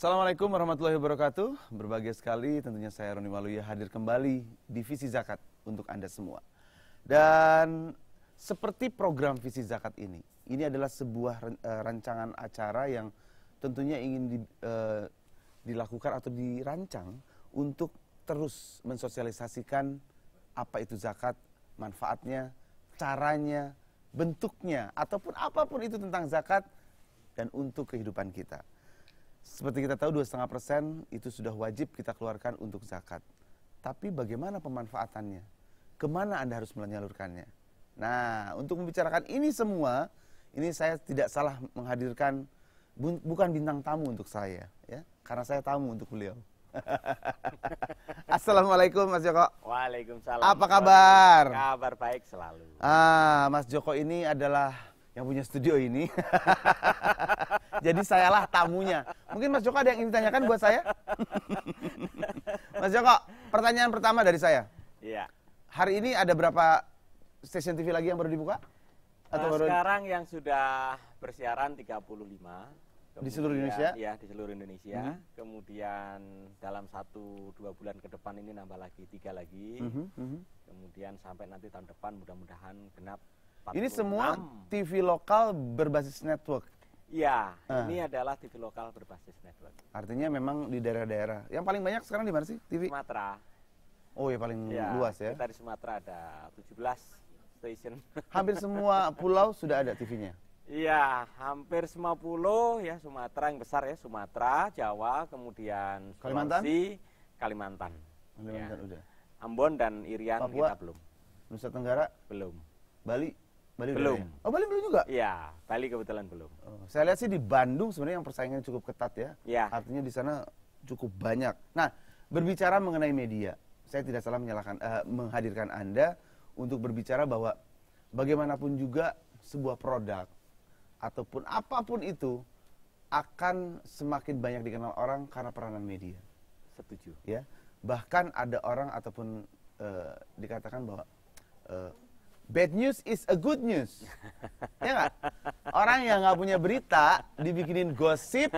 Assalamualaikum warahmatullahi wabarakatuh. Berbahagia sekali tentunya saya Roni Waluya hadir kembali di Visi Zakat untuk Anda semua. Dan seperti program Visi Zakat ini adalah sebuah rancangan acara yang tentunya ingin dilakukan atau dirancang untuk terus mensosialisasikan apa itu zakat, manfaatnya, caranya, bentuknya, ataupun apapun itu tentang zakat dan untuk kehidupan kita. Seperti kita tahu 2,5% itu sudah wajib kita keluarkan untuk zakat. Tapi bagaimana pemanfaatannya? Kemana Anda harus menyalurkannya? Nah, untuk membicarakan ini semua, ini saya tidak salah menghadirkan bukan bintang tamu untuk saya, ya, karena saya tamu untuk beliau. Assalamualaikum Mas Joko. Waalaikumsalam. Apa kabar? Kabar baik selalu. Mas Joko ini adalah yang punya studio ini. Jadi sayalah tamunya. Mungkin Mas Joko ada yang ingin ditanyakan buat saya? Mas Joko, pertanyaan pertama dari saya. Iya. Hari ini ada berapa stasiun TV lagi yang baru dibuka? Sekarang yang sudah bersiaran 35. Di seluruh Indonesia? Iya, di seluruh Indonesia. Kemudian dalam 1-2 bulan ke depan ini nambah lagi 3 lagi. Kemudian sampai nanti tahun depan mudah-mudahan genap 46. Ini semua TV lokal berbasis network? Iya, ini adalah TV lokal berbasis network. Artinya memang di daerah-daerah. Yang paling banyak sekarang di mana sih TV? Sumatera. Oh ya, paling luas ya. Kita di Sumatera ada 17 station. Hampir semua pulau sudah ada TV-nya? Iya, hampir semua pulau ya, Sumatera yang besar ya, Sumatera, Jawa, kemudian Sulawesi, Kalimantan. Kalimantan Ya. udah. Ambon dan Irian Papua, kita belum. Nusa Tenggara? Belum. Bali Belum. Udah, ya? Oh, Bali belum juga? Iya, Bali kebetulan belum. Oh, saya lihat sih di Bandung sebenarnya yang persaingannya cukup ketat ya. Iya. Artinya di sana cukup banyak. Nah, berbicara mengenai media, saya tidak salah menghadirkan Anda untuk berbicara bahwa bagaimanapun juga sebuah produk ataupun apapun itu akan semakin banyak dikenal orang karena peranan media. Setuju. Ya, bahkan ada orang ataupun dikatakan bahwa bad news is a good news. Ya nggak? Orang yang nggak punya berita dibikinin gosip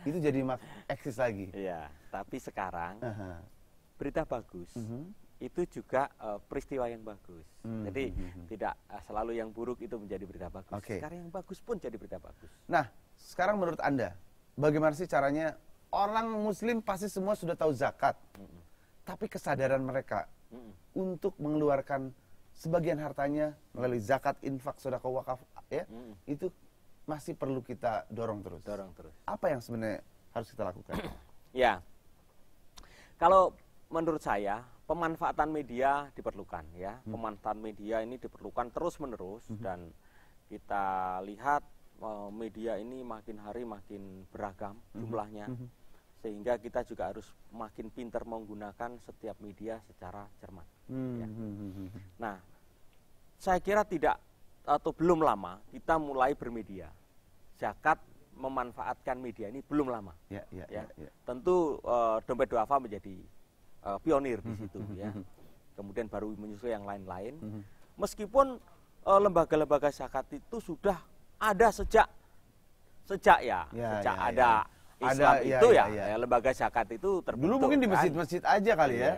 itu jadi eksis lagi. Iya, tapi sekarang berita bagus itu juga peristiwa yang bagus. Jadi tidak selalu yang buruk itu menjadi berita bagus. Okay. Sekarang yang bagus pun jadi berita bagus. Nah, sekarang menurut Anda, bagaimana sih caranya orang Muslim pasti semua sudah tahu zakat, tapi kesadaran mereka untuk mengeluarkan sebagian hartanya melalui zakat, infak, sedekah, wakaf, ya, itu masih perlu kita dorong terus. Dorong terus. Apa yang sebenarnya harus kita lakukan? Ya, kalau menurut saya pemanfaatan media diperlukan ya. Pemanfaatan media ini diperlukan terus-menerus dan kita lihat media ini makin hari makin beragam jumlahnya. Sehingga kita juga harus makin pintar menggunakan setiap media secara cermat. Ya. Nah, saya kira tidak atau belum lama kita mulai bermedia. Zakat memanfaatkan media ini belum lama. Ya. Tentu Dompet Duafa menjadi pionir di situ ya. Kemudian baru menyusul yang lain-lain. Meskipun lembaga-lembaga zakat itu sudah ada sejak ada Islam itu ya, lembaga zakat itu terbentuk. Dulu mungkin di masjid-masjid aja kali ya.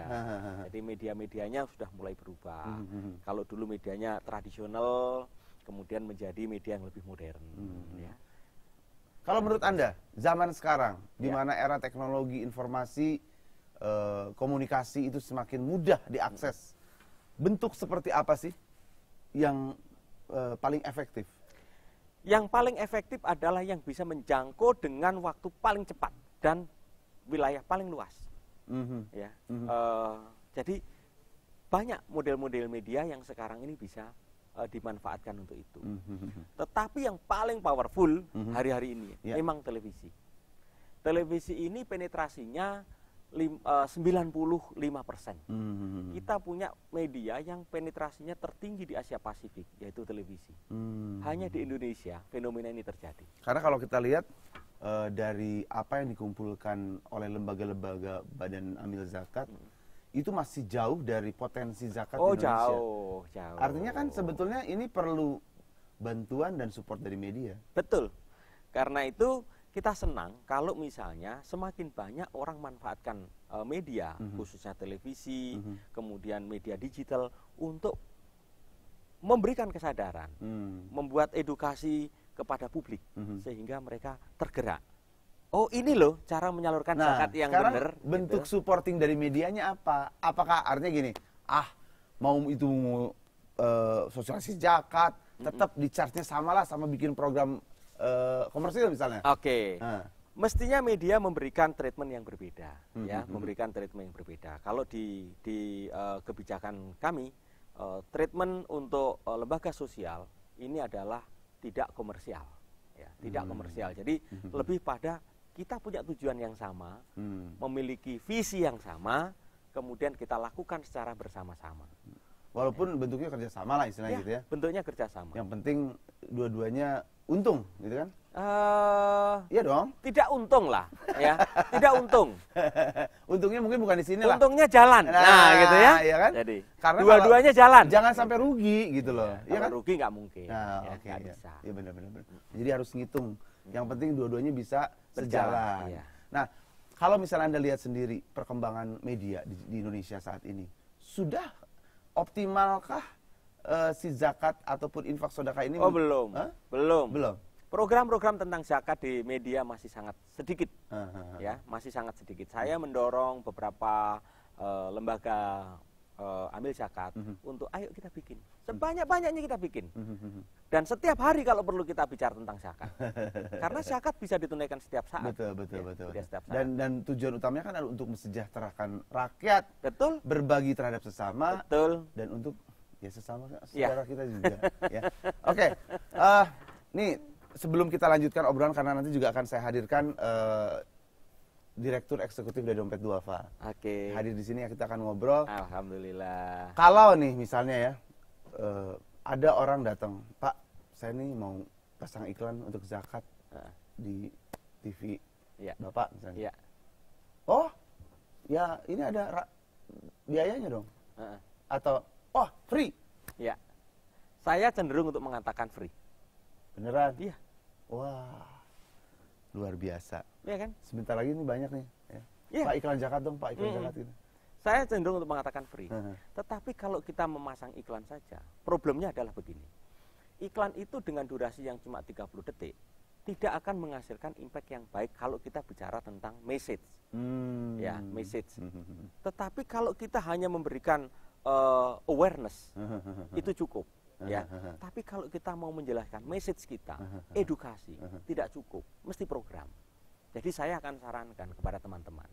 Jadi media-medianya sudah mulai berubah. Kalau dulu medianya tradisional, kemudian menjadi media yang lebih modern. Ya. Kalau menurut Anda, zaman sekarang, di mana era teknologi informasi, komunikasi itu semakin mudah diakses, bentuk seperti apa sih yang paling efektif? Yang paling efektif adalah yang bisa menjangkau dengan waktu paling cepat dan wilayah paling luas. Ya. Jadi banyak model-model media yang sekarang ini bisa dimanfaatkan untuk itu. Tetapi yang paling powerful hari-hari ini memang televisi. Televisi ini penetrasinya 95%. Kita punya media yang penetrasinya tertinggi di Asia Pasifik, yaitu televisi. Hanya di Indonesia fenomena ini terjadi. Karena kalau kita lihat dari apa yang dikumpulkan oleh lembaga-lembaga badan amil zakat, itu masih jauh dari potensi zakat di Indonesia. Jauh. Artinya kan sebetulnya ini perlu bantuan dan support dari media. Betul. Karena itu kita senang kalau misalnya semakin banyak orang manfaatkan media, khususnya televisi, kemudian media digital untuk memberikan kesadaran, membuat edukasi kepada publik, sehingga mereka tergerak. Oh, ini loh cara menyalurkan zakat yang benar. Bentuk gitu. supporting dari medianya apa? Apakah artinya gini, mau itu sosialisasi zakat, tetap di charge-nya samalah sama bikin program komersil misalnya? Oke. Mestinya media memberikan treatment yang berbeda, ya, memberikan treatment yang berbeda. Kalau di kebijakan kami, treatment untuk lembaga sosial ini adalah tidak komersial, ya, tidak komersial. Jadi lebih pada kita punya tujuan yang sama, memiliki visi yang sama, kemudian kita lakukan secara bersama-sama. Walaupun bentuknya kerjasama lah istilahnya gitu ya. Bentuknya kerjasama. Yang penting dua-duanya untung, gitu kan? Iya dong. Tidak untung lah, ya, tidak untung. Untungnya mungkin bukan di sini lah. Untungnya jalan, gitu ya. Iya kan? Jadi karena dua-duanya jalan. Jangan sampai rugi gitu loh. Iya kan? Rugi nggak mungkin. Nah, ya, oke, nggak iya. bisa. Iya benar-benar. Jadi harus ngitung. Yang penting dua-duanya bisa sejalan. Iya. Nah, kalau misalnya Anda lihat sendiri perkembangan media di Indonesia saat ini, sudah optimalkah si zakat ataupun infak sedekah ini? Oh, belum. Belum. Belum. Program-program tentang zakat di media masih sangat sedikit, ya, masih sangat sedikit. Saya mendorong beberapa lembaga amil zakat untuk ayo kita bikin, sebanyak-banyaknya kita bikin. Dan setiap hari kalau perlu kita bicara tentang zakat, karena zakat bisa ditunaikan setiap saat. Betul. Setiap saat. Dan tujuan utamanya kan adalah untuk mensejahterakan rakyat, Betul. berbagi terhadap sesama, Betul. dan untuk saudara kita juga. Ya. Oke, nih sebelum kita lanjutkan obrolan karena nanti juga akan saya hadirkan Direktur Eksekutif dari Dompet Duafa. Oke. Hadir di sini ya, kita akan ngobrol. Alhamdulillah. Kalau nih misalnya ya, ada orang datang, Pak, saya nih mau pasang iklan untuk zakat di TV Bapak misalnya. Oh, ya ini ada biayanya dong? Atau, oh free? Ya, saya cenderung untuk mengatakan free. Beneran? Iya. Wah, luar biasa. Iya kan? Sebentar lagi ini banyak nih. Ya. Iya. Pak iklan zakat dong, Pak iklan zakat gitu. Saya cenderung untuk mengatakan free. Tetapi kalau kita memasang iklan saja, problemnya adalah begini. Iklan itu dengan durasi yang cuma 30 detik, tidak akan menghasilkan impact yang baik kalau kita bicara tentang message. Ya, message. Tetapi kalau kita hanya memberikan awareness, itu cukup. Ya, tapi kalau kita mau menjelaskan message kita, edukasi, tidak cukup, mesti program. Jadi saya akan sarankan kepada teman-teman,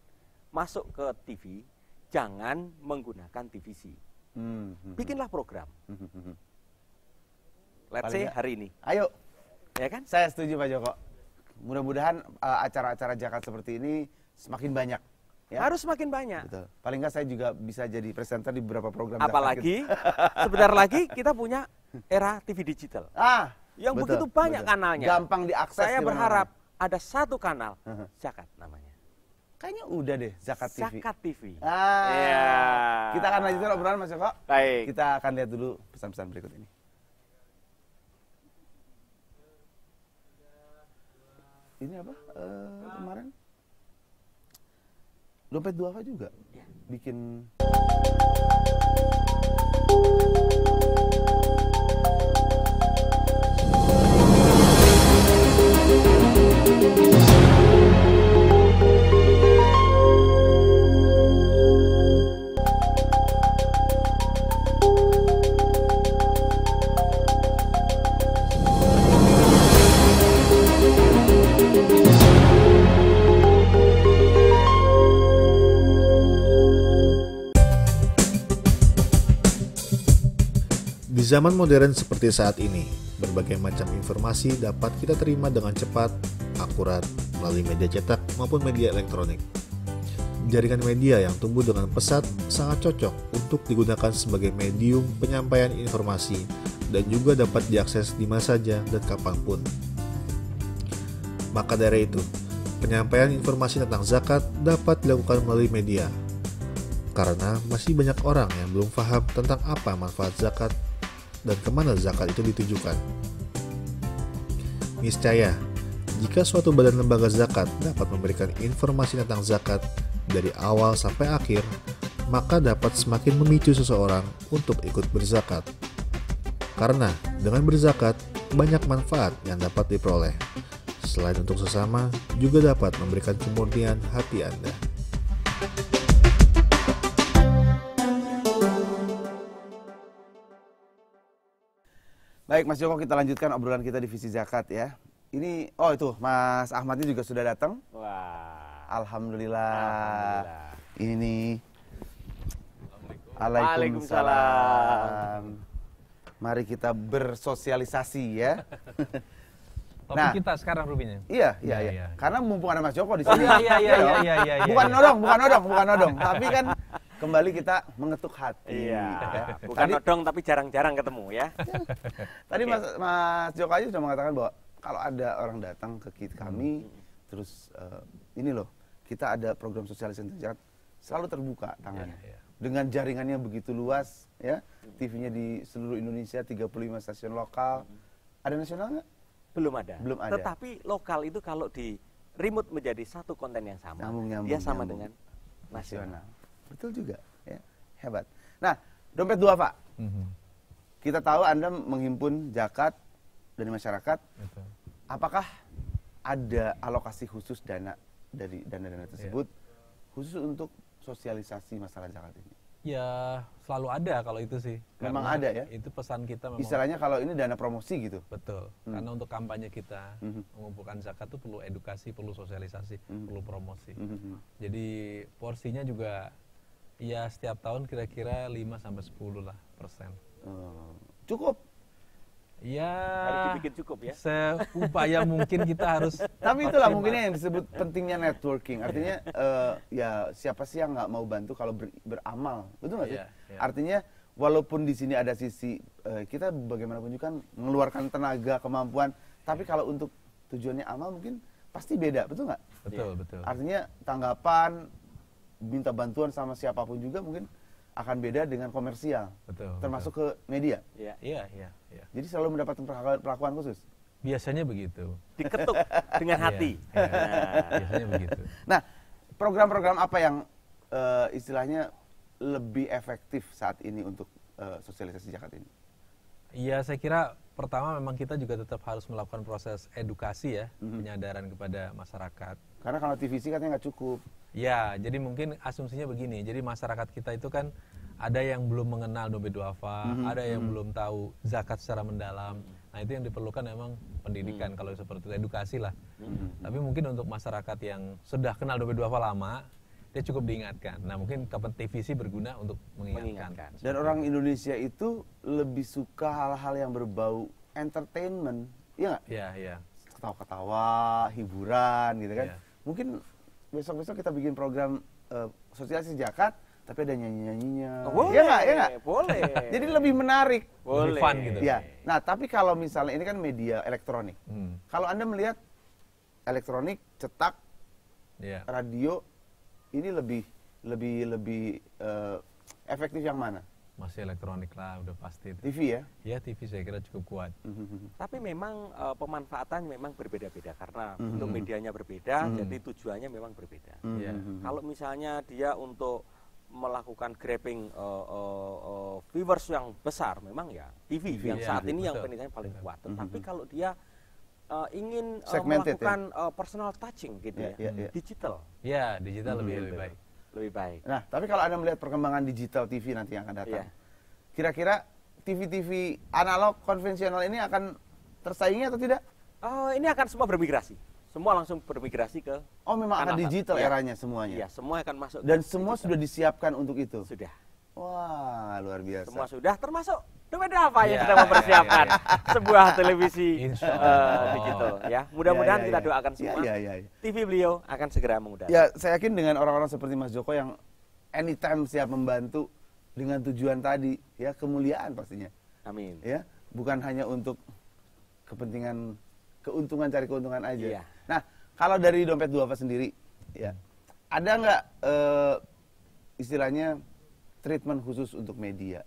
masuk ke TV, jangan menggunakan TVC. Bikinlah program. Let's say hari ini. Ayo. Ya kan? Saya setuju Pak Joko. Mudah-mudahan acara-acara zakat seperti ini semakin banyak. Ya? Harus semakin banyak. Betul. Paling nggak saya juga bisa jadi presenter di beberapa program. Apalagi sebentar lagi kita punya era TV digital. Yang betul, begitu banyak kanalnya. Gampang diakses. Saya berharap ada satu kanal zakat namanya. Kayaknya udah deh zakat TV. Zakat TV. Ya. Kita akan lanjutkan obrolan Mas Joko. Baik. Kita akan lihat dulu pesan-pesan berikut ini. Ini apa kemarin? Dompet Duafa juga bikin. Di zaman modern seperti saat ini, berbagai macam informasi dapat kita terima dengan cepat, akurat, melalui media cetak maupun media elektronik. Jaringan media yang tumbuh dengan pesat sangat cocok untuk digunakan sebagai medium penyampaian informasi dan juga dapat diakses di mana saja dan kapanpun. Maka dari itu, penyampaian informasi tentang zakat dapat dilakukan melalui media. Karena masih banyak orang yang belum paham tentang apa manfaat zakat dan kemana zakat itu ditujukan. Niscaya, Jika suatu badan lembaga zakat dapat memberikan informasi tentang zakat dari awal sampai akhir, maka dapat semakin memicu seseorang untuk ikut berzakat. Karena dengan berzakat, banyak manfaat yang dapat diperoleh. Selain untuk sesama, juga dapat memberikan kemurnian hati Anda. Baik Mas Joko, kita lanjutkan obrolan kita di Visi Zakat ya. Ini, oh itu Mas Ahmadnya juga sudah datang. Wah. Alhamdulillah. Ini nih. Waalaikumsalam. Mari kita bersosialisasi ya. Topik kita sekarang Rubinya. Iya. Karena mumpung ada Mas Joko di sini. Iya. Bukan nodong. Tapi kan kembali kita mengetuk hati. Iya. Bukan nodong tapi jarang-jarang ketemu ya. Tadi Mas Joko aja sudah mengatakan bahwa kalau ada orang datang ke kami, terus ini loh, kita ada program sosialisasi zakat, selalu terbuka tangannya. Dengan jaringannya begitu luas, ya, TV-nya di seluruh Indonesia, 35 stasiun lokal. Ada nasional nggak? Belum ada. Belum ada. Tetapi lokal itu kalau di remote menjadi satu konten yang sama, dia sama dengan nasional. Betul juga, ya, hebat. Nah, dompet duafa. Kita tahu Anda menghimpun zakat dari masyarakat. Betul. Apakah ada alokasi khusus dana dari dana-dana tersebut khusus untuk sosialisasi masalah zakat ini? Ya selalu ada kalau itu sih. Memang Karena ada ya? Itu pesan kita memang. Istilahnya kalau ini dana promosi gitu? Betul. Karena untuk kampanye kita mengumpulkan zakat itu perlu edukasi, perlu sosialisasi, perlu promosi. Jadi porsinya juga ya setiap tahun kira-kira 5-10 lah persen. Cukup? Ya harus dibikin cukup ya. Seupaya mungkin kita harus. Tapi itulah mungkinnya yang disebut pentingnya networking. Artinya ya siapa sih yang nggak mau bantu kalau beramal, betul nggak sih? Artinya walaupun di sini ada sisi kita bagaimanapun juga kan mengeluarkan tenaga, kemampuan, tapi kalau untuk tujuannya amal mungkin pasti beda, betul nggak? Betul. Artinya tanggapan, minta bantuan sama siapapun juga mungkin akan beda dengan komersial, termasuk ke media. Iya. Jadi selalu mendapatkan perlakuan khusus. Biasanya begitu. Diketuk dengan hati. Biasanya begitu. Nah, program-program apa yang istilahnya lebih efektif saat ini untuk sosialisasi zakat ini? Iya, saya kira pertama memang kita juga tetap harus melakukan proses edukasi ya, penyadaran kepada masyarakat. Karena kalau TVC katanya nggak cukup. Ya, jadi mungkin asumsinya begini. Jadi masyarakat kita itu kan ada yang belum mengenal dompet duafa, ada yang belum tahu zakat secara mendalam. Nah, itu yang diperlukan memang pendidikan kalau seperti itu, edukasi lah. Tapi mungkin untuk masyarakat yang sudah kenal dompet duafa lama, dia cukup diingatkan. Nah, mungkin TVC berguna untuk mengingatkan. Dan orang Indonesia itu lebih suka hal-hal yang berbau entertainment, iya nggak? Iya. Ketawa-ketawa, hiburan gitu kan. Mungkin besok-besok kita bikin program sosialisasi zakat, tapi ada nyanyi-nyanyinya. Boleh, iya nggak? Boleh. Jadi lebih menarik. Boleh. Lebih fun gitu. Ya. Nah, tapi kalau misalnya ini kan media elektronik. Kalau Anda melihat elektronik, cetak, radio, ini lebih efektif yang mana? Masih elektronik lah, udah pasti. TV ya? Ya, TV saya kira cukup kuat. Tapi memang pemanfaatan memang berbeda-beda karena untuk medianya berbeda, jadi tujuannya memang berbeda. Kalau misalnya dia untuk melakukan grabbing viewers yang besar, memang ya TV yang saat ini yang penilaiannya paling kuat. Tapi kalau dia ingin melakukan personal touching gitu ya, digital. Ya, digital lebih baik. Lebih baik. Nah, tapi kalau Anda melihat perkembangan digital TV nanti yang akan datang, kira-kira TV-TV analog konvensional ini akan tersaingi atau tidak? Ini akan semua bermigrasi. Semua langsung bermigrasi ke. Oh, memang akan digital eranya semuanya. Iya, semua akan masuk. Dan semua sudah disiapkan untuk itu. Sudah. Wah, luar biasa. Semua sudah, termasuk dompet apa yang sedang mempersiapkan sebuah televisi digital. Ya, mudah-mudahan kita doakan semua. TV beliau akan segera mengudara. Ya, saya yakin dengan orang-orang seperti Mas Joko yang anytime siap membantu dengan tujuan tadi, ya kemuliaan pastinya. Amin. Ya, bukan hanya untuk kepentingan keuntungan, cari keuntungan aja. Nah, kalau dari dompet duafa sendiri, ya ada nggak istilahnya treatment khusus untuk media?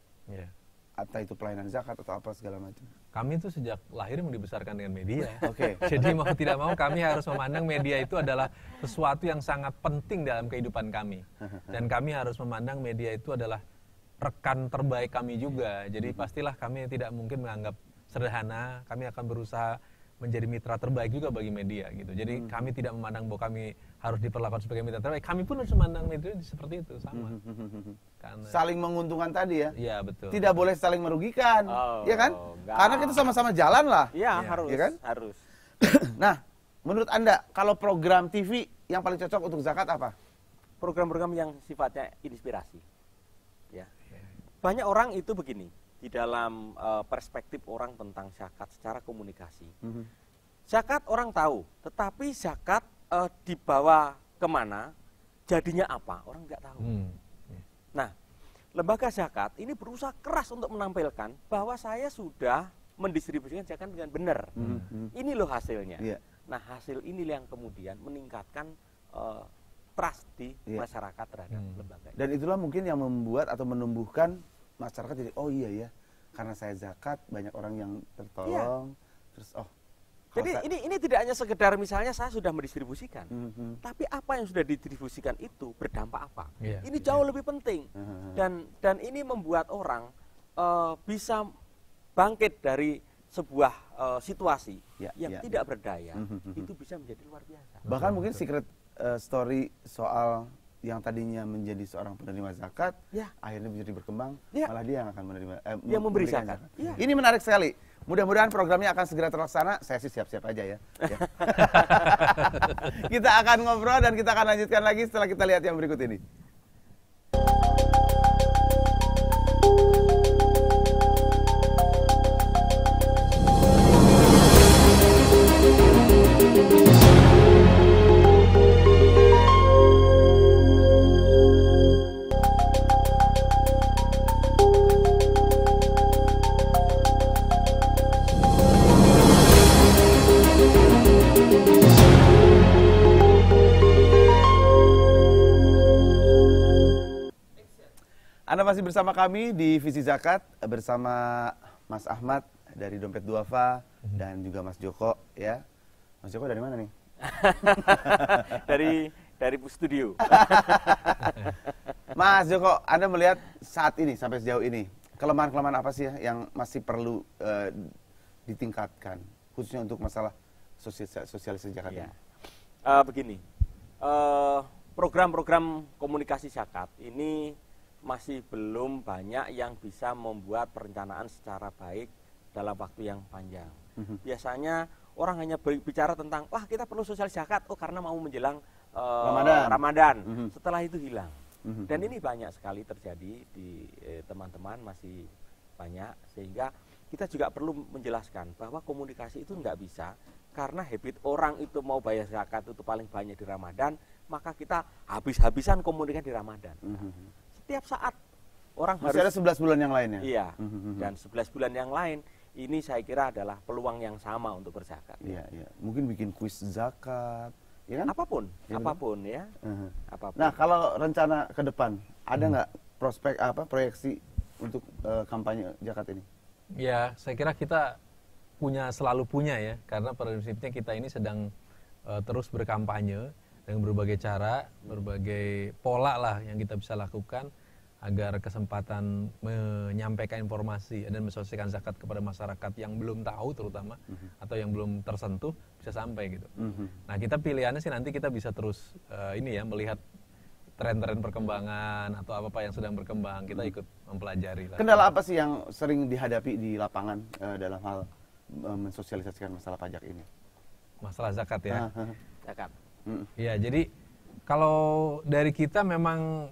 Atau itu pelayanan zakat atau apa segala macam? kami itu sejak lahir memang dibesarkan dengan media. Oke. Jadi mau tidak mau kami harus memandang media itu adalah sesuatu yang sangat penting dalam kehidupan kami. Dan kami harus memandang media itu adalah rekan terbaik kami juga. Jadi pastilah kami tidak mungkin menganggap sederhana, kami akan berusaha menjadi mitra terbaik juga bagi media gitu. Jadi kami tidak memandang bahwa kami harus diperlakukan sebagai mitra terbaik. Kami pun harus memandang media seperti itu sama. Karena, Saling menguntungkan tadi ya. iya betul. Tidak boleh saling merugikan, ya kan? enggak. Karena kita sama-sama jalan lah. Iya, Iya. harus. Iya kan? Harus. Nah, menurut Anda kalau program TV yang paling cocok untuk zakat apa? Program-program yang sifatnya inspirasi. Ya. Banyak orang itu begini, di dalam perspektif orang tentang zakat secara komunikasi. Zakat orang tahu, tetapi zakat dibawa kemana, jadinya apa, orang nggak tahu. Nah, lembaga zakat ini berusaha keras untuk menampilkan bahwa saya sudah mendistribusikan zakat dengan benar. Ini loh hasilnya. Iya. Nah, hasil ini yang kemudian meningkatkan trust di masyarakat terhadap lembaga. Dan itulah mungkin yang membuat atau menumbuhkan masyarakat jadi oh iya ya, karena saya zakat banyak orang yang tertolong. Terus Jadi ini tidak hanya sekedar misalnya saya sudah mendistribusikan, tapi apa yang sudah didistribusikan itu berdampak apa? Iya, Ini jauh lebih penting. Dan ini membuat orang bisa bangkit dari sebuah situasi yang tidak berdaya, itu bisa menjadi luar biasa. bahkan mungkin secret story soal yang tadinya menjadi seorang penerima zakat, akhirnya menjadi berkembang, malah dia yang akan menerima yang memberi memberikan zakat. Ini menarik sekali. Mudah-mudahan programnya akan segera terlaksana. Saya sih siap-siap aja ya. Kita akan ngobrol dan kita akan lanjutkan lagi setelah kita lihat yang berikut ini. Anda masih bersama kami di Visi Zakat bersama Mas Ahmad dari Dompet Duafa dan juga Mas Joko ya. Mas Joko dari mana nih? dari studio. Mas Joko, Anda melihat saat ini sampai sejauh ini kelemahan-kelemahan apa sih ya yang masih perlu ditingkatkan khususnya untuk masalah sosialisasi zakat ini? Begini, program-program komunikasi zakat ini masih belum banyak yang bisa membuat perencanaan secara baik dalam waktu yang panjang. Biasanya orang hanya bicara tentang, wah kita perlu sosial zakat, karena mau menjelang Ramadan. Setelah itu hilang. Dan ini banyak sekali terjadi di teman-teman, masih banyak, sehingga kita juga perlu menjelaskan bahwa komunikasi itu nggak bisa, karena habit orang itu mau bayar zakat itu paling banyak di Ramadan, maka kita habis-habisan komunikasi di Ramadan. Setiap saat orang masih harus ada 11 bulan yang lainnya. Iya. Dan 11 bulan yang lain ini saya kira adalah peluang yang sama untuk berzakat. Iya, iya. Mungkin bikin kuis zakat, ya kan? Apapun, Ya, apapun ya. Apapun. Nah, kalau rencana ke depan ada nggak prospek proyeksi untuk kampanye zakat ini? Ya, saya kira kita selalu punya ya, karena prinsipnya kita ini sedang terus berkampanye dengan berbagai cara, berbagai pola lah yang kita bisa lakukan agar kesempatan menyampaikan informasi dan mensosialisasikan zakat kepada masyarakat yang belum tahu terutama atau yang belum tersentuh bisa sampai gitu. Nah, kita pilihannya sih nanti kita bisa terus melihat tren-tren perkembangan atau apa yang sedang berkembang, kita ikut mempelajari lah. Kendala apa sih yang sering dihadapi di lapangan dalam hal mensosialisasikan masalah pajak ini? Masalah zakat ya. Zakat. Ya, jadi kalau dari kita memang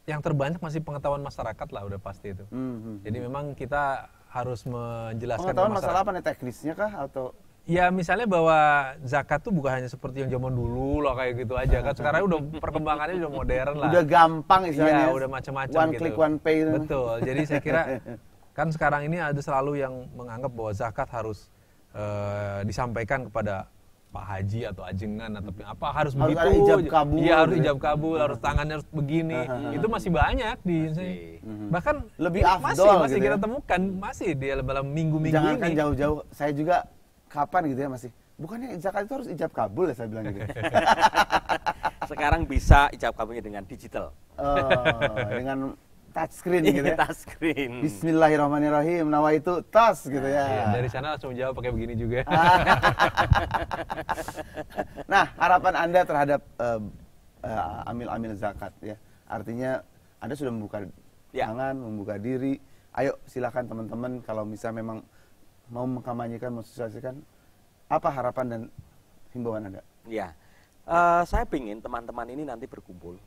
yang terbanyak masih pengetahuan masyarakat lah, udah pasti itu. Jadi memang kita harus menjelaskan pengetahuan ke masalah apa nih, teknisnya kah atau? Ya misalnya bahwa zakat tuh bukan hanya seperti yang zaman dulu lah kayak gitu aja kan. Sekarang udah perkembangannya udah modern lah. Udah gampang istilahnya. Iya, udah macam-macam one gitu. click one pay. Betul. Jadi saya kira kan sekarang ini ada selalu yang menganggap bahwa zakat harus disampaikan kepada Pak Haji atau ajengan atau apa harus Harus begitu. ada ijab kabul Iya, harus gitu ya. ijab kabul, harus tangannya harus begini. Itu masih banyak di bahkan Lebih masih afdol gitu kita ya. temukan masih di dalam minggu-minggu Jangankan ini. jauh-jauh, saya juga kapan gitu ya masih. Bukannya zakat itu harus ijab kabul ya saya bilang gitu. Sekarang bisa ijab kabulnya dengan digital. Dengan touchscreen gitu ya. Touchscreen. Bismillahirrahmanirrahim, nawaitu tas gitu Iya, ya. dari sana langsung jawab pakai begini juga. Nah, harapan Anda terhadap amil-amil zakat ya. Artinya Anda sudah membuka Ya. tangan, membuka diri. Ayo silakan teman-teman kalau misalnya memang mau mengkampanyekan, mensosialisasikan, apa harapan dan himbauan Anda? Ya, saya ingin teman-teman ini nanti berkumpul,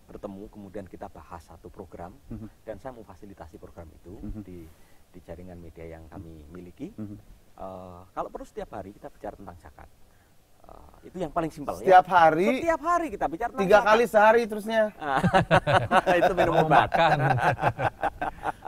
bertemu, kemudian kita bahas satu program, dan saya mau fasilitasi program itu di jaringan media yang kami miliki. Kalau perlu setiap hari kita bicara tentang zakat. Itu yang paling simpel Setiap ya. hari, Setiap hari kita bicara tentang 3 zakat. kali sehari terusnya. Itu minum Mau obat. makan.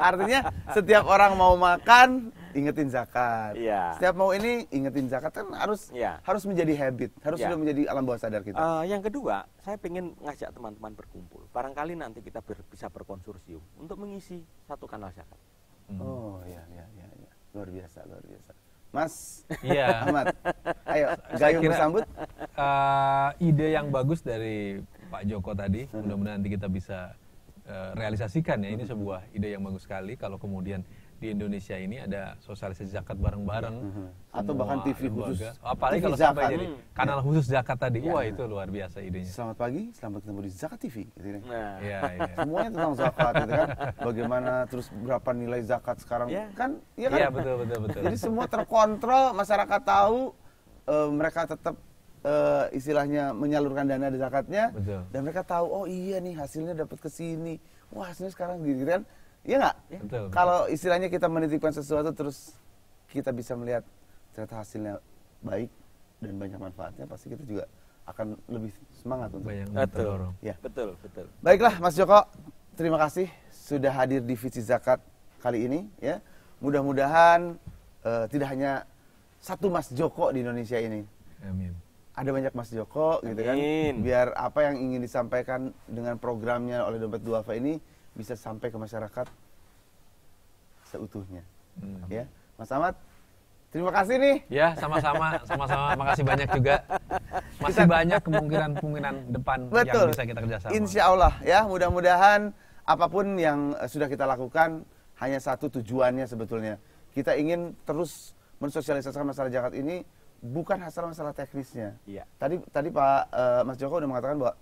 Artinya setiap orang mau makan, ingetin zakat. Iya. Setiap mau ini, ingetin zakat kan harus Iya. harus menjadi habit, harus Iya. sudah menjadi alam bawah sadar kita. Yang kedua, saya ingin ngajak teman-teman berkumpul. Barangkali nanti kita bisa berkonsorsium untuk mengisi satu kanal zakat. Oh iya. Luar biasa. Mas Iya. Ahmad, ayo Saya gayung kira, bersambut. Ide yang bagus dari Pak Joko tadi, mudah-mudahan nanti kita bisa realisasikan ya. Ini sebuah ide yang bagus sekali kalau kemudian di Indonesia ini ada sosialisasi zakat bareng-bareng. Atau Semua bahkan TV lembaga. khusus. Apalagi TV kalau sampai zakat. jadi kanal khusus zakat tadi. Wah, itu luar biasa idenya. Selamat pagi, selamat ketemu di Zakat TV. Gitu kan. Nah, Iya. Semuanya tentang zakat, gitu kan. Bagaimana terus berapa nilai zakat sekarang Iya. kan? Iya kan? Iya, betul. Jadi semua terkontrol, masyarakat tahu, mereka tetap istilahnya menyalurkan dana di zakatnya, Betul. dan mereka tahu, oh iya nih hasilnya dapat ke sini, wah hasilnya sekarang gitu kan? Iya nggak? Betul. Kalau istilahnya kita menitipkan sesuatu terus kita bisa melihat ternyata hasilnya baik dan banyak manfaatnya, pasti kita juga akan lebih semangat untuk. Banyak betul. terdorong. Ya. Betul. Baiklah Mas Joko, terima kasih sudah hadir di Visi Zakat kali ini ya. Mudah-mudahan tidak hanya satu Mas Joko di Indonesia ini. Amin. Ada banyak Mas Joko gitu kan. Amin. Biar apa yang ingin disampaikan dengan programnya oleh Dompet Duafa ini bisa sampai ke masyarakat seutuhnya. Ya. Mas Ahmad, terima kasih nih. Ya, sama-sama. Makasih banyak juga. Masih banyak kemungkinan depan yang Betul. bisa kita kerjasama. Insya Allah ya, mudah-mudahan apapun yang sudah kita lakukan hanya satu tujuannya sebetulnya. Kita ingin terus mensosialisasikan masalah zakat ini bukan masalah teknisnya. Iya. Tadi Pak Mas Joko udah mengatakan bahwa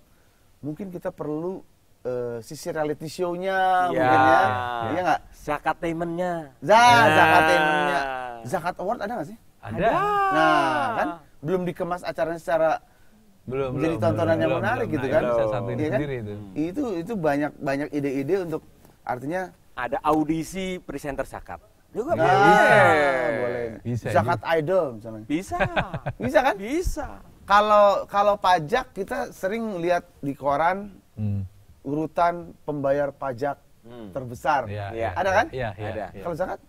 mungkin kita perlu sisi reality show-nya Iya. mungkin ya. Iya nggak? Zakatainment-nya. Zakat-nya. Zakat Award ada nggak sih? Ada. Nah, kan belum dikemas acaranya secara Belum. jadi tontonan yang menarik gitu Nah, kan. itu bisa satu ini Iya kan? sendiri itu. Itu banyak ide-ide untuk artinya Ada audisi presenter zakat. Juga nah, boleh. Bisa Zakat idol misalnya. Bisa. Bisa kan? Bisa. Kalau pajak kita sering lihat di koran urutan pembayar pajak terbesar. Iya. Ada kan? Iya. Ada. Kalau zakat?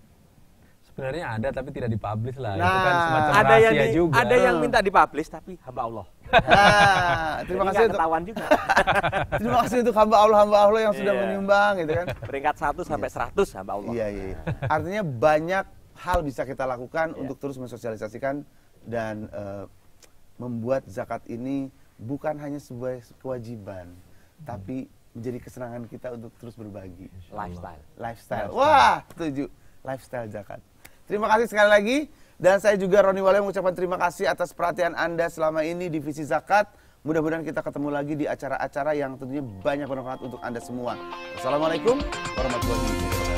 Sebenarnya ada tapi tidak dipublish lah. Itu Nah, kan semacam Ada yang rahasia juga. ada yang minta dipublish tapi hamba Allah. Nah, terima Jadi kasih nggak untuk ketahuan juga. terima kasih untuk hamba Allah yang sudah Iya. menyumbang gitu kan. Peringkat 1 sampai 100 hamba Allah. Iya. Artinya banyak hal bisa kita lakukan untuk terus mensosialisasikan dan membuat zakat ini bukan hanya sebuah kewajiban, tapi menjadi kesenangan kita untuk terus berbagi. Lifestyle. Wah, setuju. Lifestyle zakat. Terima kasih sekali lagi. Dan saya juga Roni Waluyo mengucapkan terima kasih atas perhatian Anda selama ini di Visi Zakat. Mudah-mudahan kita ketemu lagi di acara-acara yang tentunya banyak bermanfaat untuk Anda semua. Wassalamualaikum warahmatullahi wabarakatuh.